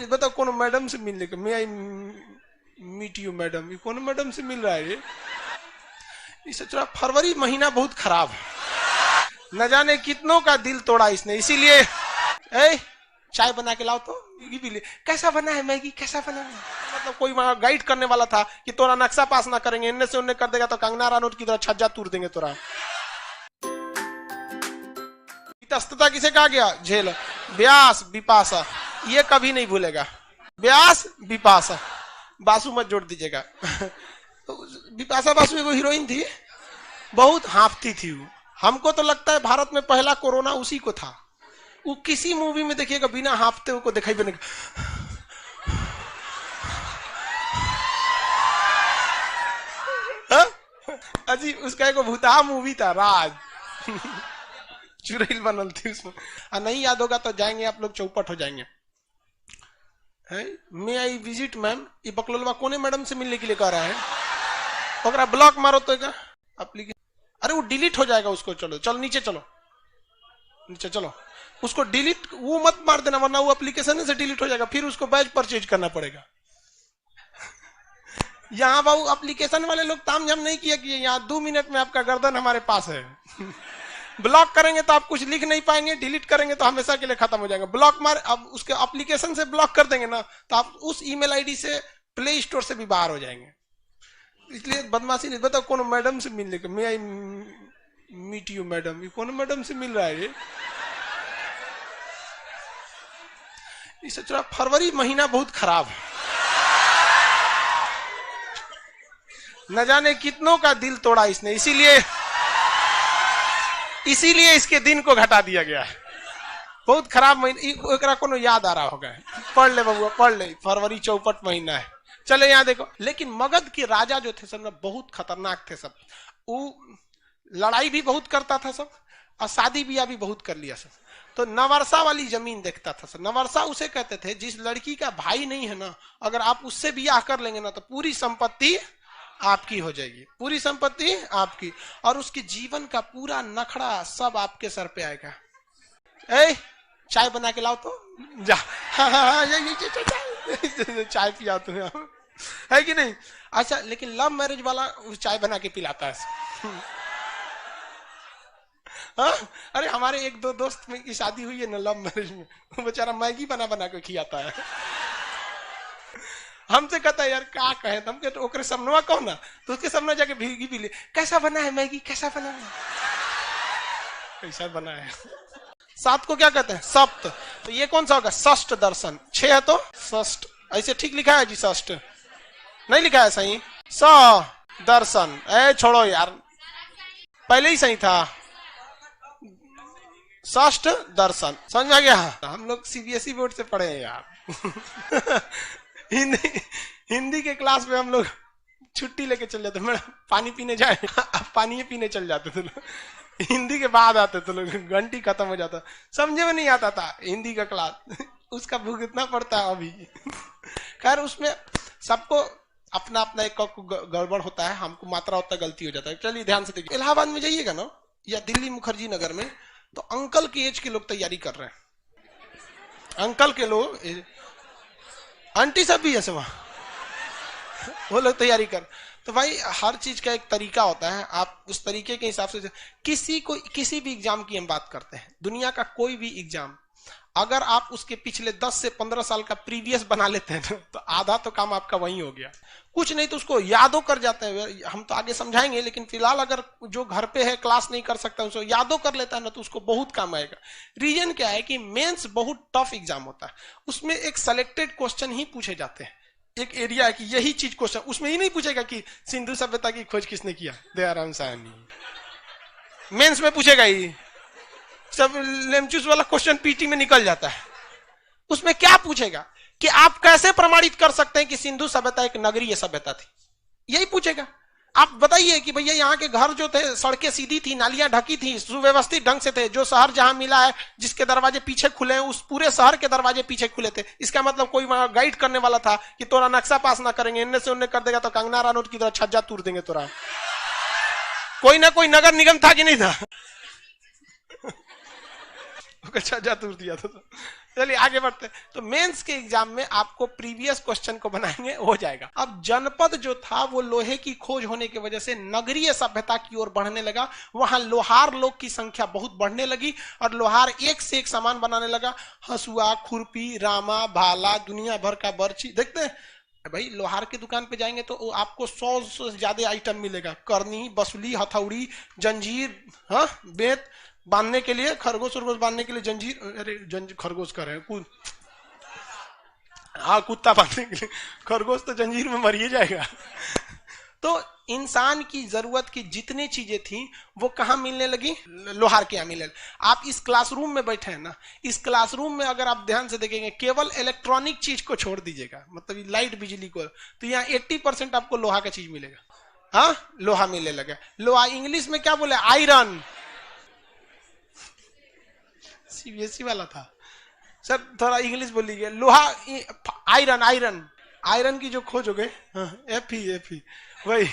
बताओ कौन मैडम से मिलने का, मैं आई मीट यू मैडम, ये कौन मैडम से मिल रहा है ये? सोच रहा फरवरी महीना बहुत खराब है, न जाने कितनों का दिल तोड़ा इसने, इसीलिए चाय बना के लाओ तो ये भी ले। कैसा बना है मैगी, कैसा बना है? मतलब कोई वहां गाइड करने वाला था कि तोरा नक्शा पास ना करेंगे, इनने से उन्ने कर देगा तो कंगना रनौत की तरह छज्जा तोड़ देंगे तोरा। तस्तता किसे कहा गया? झेल। व्यास विपाशा, ये कभी नहीं भूलेगा। व्यास विपाशा, बासु मत जोड़ दीजिएगा। विपाशा बासु एगो हीरोइन थी, बहुत हांफती थी वो। हमको तो लगता है भारत में पहला कोरोना उसी को था। वो किसी मूवी में देखिएगा बिना हांफते हुए को दिखाई बनेगा। अजी उसका एक भूतहा मूवी था राज, चुड़ैल बनल थी उसमें। नहीं याद होगा तो जाएंगे आप लोग, चौपट हो जाएंगे। मैं आई विजिट मैम, ये बकलोलवा कोने मैडम से मिलने के लिए कह रहा है। ओकरा ब्लॉक मारो तो अरे वो डिलीट हो जाएगा उसको। चलो चलो नीचे चलो, नीचे चलो, उसको डिलीट वो मत मार देना, वरना वो एप्लीकेशन से डिलीट हो जाएगा, फिर उसको बैच परचेज करना पड़ेगा। यहाँ बाबू एप्लीकेशन वाले लोग तामझाम नहीं किया कि यहाँ 2 मिनट में आपका गर्दन हमारे पास है। ब्लॉक करेंगे तो आप कुछ लिख नहीं पाएंगे, डिलीट करेंगे तो हमेशा के लिए खत्म हो जाएगा। ब्लॉक मार, अब उसके एप्लीकेशन से ब्लॉक कर देंगे ना तो आप उस ईमेल आईडी से प्ले स्टोर से भी बाहर हो जाएंगे। इसलिए बदमाशी नहीं। बताओ कौन मैडम से मिलने का, मैं आई मीट यू मैडम, ये कौन मैडम से मिल रहा है ये? सोच रहा फरवरी महीना बहुत खराब है, न जाने कितनों का दिल तोड़ा इसने, इसीलिए इसके दिन को घटा दिया गया है। बहुत खराब महीना, कोनो याद आ रहा होगा, पढ़ ले बबुआ पढ़ ले, फरवरी चौपट महीना है। चले यहाँ देखो, लेकिन मगध के राजा जो थे सब बहुत खतरनाक थे सब। वो लड़ाई भी बहुत करता था सब, और शादी ब्याह भी बहुत कर लिया सब। तो नवर्सा वाली जमीन देखता था सब। नवर्सा उसे कहते थे जिस लड़की का भाई नहीं है ना, अगर आप उससे ब्याह कर लेंगे ना तो पूरी संपत्ति आपकी हो जाएगी, पूरी संपत्ति आपकी, और उसके जीवन का पूरा नखड़ा सब आपके सर पे आएगा। चाय बना के लाओ तो जा। चाय पिया तुम्हें, है कि नहीं? अच्छा, लेकिन लव मैरिज वाला चाय बना के पिलाता है। अरे हमारे 1-2 दोस्त में की शादी हुई है ना लव मैरिज में, वो बेचारा मैगी बना बना के खिलाता है। हमसे कहता है यार क्या कहे, हम कहते ओकरे समनवा कहो ना, तो उसके सामने जाके भीगी भी ले, कैसा बना है मैगी, कैसा बना है, कैसा बना है। 7 को क्या कहते हैं? सप्त। तो ये कौन सा होगा? षष्ठ दर्शन। 6 है तो षष्ठ, ऐसे ठीक लिखा है जी? षष्ठ नहीं लिखा है सही, स दर्शन। छोड़ो यार, पहले ही सही था, षष्ठ दर्शन। समझ में आ गया? हम लोग सीबीएसई बोर्ड से पढ़े हैं यार। हिंदी के क्लास में हम लोग छुट्टी लेके चल जाते, मैडम पानी पीने जाए, पानी पीने चल जाते थे लोग। हिंदी के बाद आते थे लोग, घंटी खत्म हो जाता, समझे में नहीं आता था हिंदी का क्लास, उसका भुगतना पड़ता है अभी। खैर उसमें सबको अपना अपना एक गड़बड़ होता है, हमको मात्रा होता गलती हो जाता है। चलिए ध्यान से देखिए, इलाहाबाद में जाइएगा ना या दिल्ली मुखर्जी नगर में, तो अंकल की एज के लोग तैयारी कर रहे हैं। अंकल के लोग, आंटी सब भी है वहां, वो लोग तैयारी कर। तो भाई हर चीज का एक तरीका होता है, आप उस तरीके के हिसाब से किसी भी एग्जाम की हम बात करते हैं, दुनिया का कोई भी एग्जाम, अगर आप उसके पिछले 10 से 15 साल का प्रीवियस बना लेते हैं तो आधा तो काम आपका वहीं हो गया। कुछ नहीं तो उसको यादो कर जाते हैं, हम तो आगे समझाएंगे, लेकिन फिलहाल अगर जो घर पे है क्लास नहीं कर सकता उसको यादो कर लेता है ना तो उसको बहुत काम आएगा। रीजन क्या है कि मेंस बहुत टफ एग्जाम होता है, उसमें एक सेलेक्टेड क्वेश्चन ही पूछे जाते हैं, एक एरिया है कि यही चीज क्वेश्चन, उसमें ही नहीं पूछेगा कि सिंधु सभ्यता की खोज किसने किया, दयाराम साहनी। मेंस में पूछेगा ही सब, लेमचूस वाला क्वेश्चन पीटी में निकल जाता है। उसमें क्या पूछेगा कि आप कैसे प्रमाणित कर सकते हैं कि सिंधु सभ्यता एक नगरीय सभ्यता थी, यही पूछेगा। आप बताइए कि भैया यहाँ के घर जो थे सड़कें सीधी थी, नालियां ढकी थी, सुव्यवस्थित ढंग से थे, जो शहर जहां मिला है जिसके दरवाजे पीछे खुले हैं उस पूरे शहर के दरवाजे पीछे खुले थे। इसका मतलब कोई वहां गाइड करने वाला था कि तोरा नक्शा पास ना करेंगे, इनने से उन्ने कर देगा तो कंगना रनौत की तरह छज्जा तोड़ देंगे तोरा। कोई ना कोई नगर निगम था कि नहीं था? अच्छा जा दूर दिया तो चलिए आगे बढ़ते हैं। तो मेंस के एग्जाम में आपको प्रीवियस क्वेश्चन को बनाएंगे, हो जाएगा। अब जनपद जो था वो लोहे की खोज होने की वजह से नगरीय सभ्यता की ओर बढ़ने लगा। वहां लोहार लोग की संख्या बहुत बढ़ने लगी और लोहार एक से एक सामान बनाने लगा। हसुआ, खुरपी, रामा, भाला, दुनिया भर का बर्छी। देखते हैं भाई लोहार की दुकान पे जाएंगे तो आपको 100 से ज्यादा आइटम मिलेगा। करनी, बसुली, हथौड़ी, जंजीर, हाँ, बेत बांधने के लिए, खरगोश उरगोश बांधने के लिए जंजीर, अरे जंजीर खरगोश कर रहे हैं, हाँ कुत्ता बांधने के लिए, खरगोश तो जंजीर में मर ही जाएगा। तो इंसान की जरूरत की जितनी चीजें थी वो कहां मिलने लगी? लोहार के यहां मिलने। आप इस क्लासरूम में बैठे हैं ना, इस क्लासरूम में अगर आप ध्यान से देखेंगे केवल इलेक्ट्रॉनिक चीज को छोड़ दीजिएगा, मतलब लाइट बिजली को, तो यहाँ 80% आपको लोहा का चीज मिलेगा। हाँ, लोहा मिलने लगा। लोहा इंग्लिश में क्या बोले? आयरन। सीबीएसई वाला था सर, थोड़ा इंग्लिश बोल लीजिए। लोहा, आयरन, आयरन, आयरन की जो खोज हो गई, एफ ही वही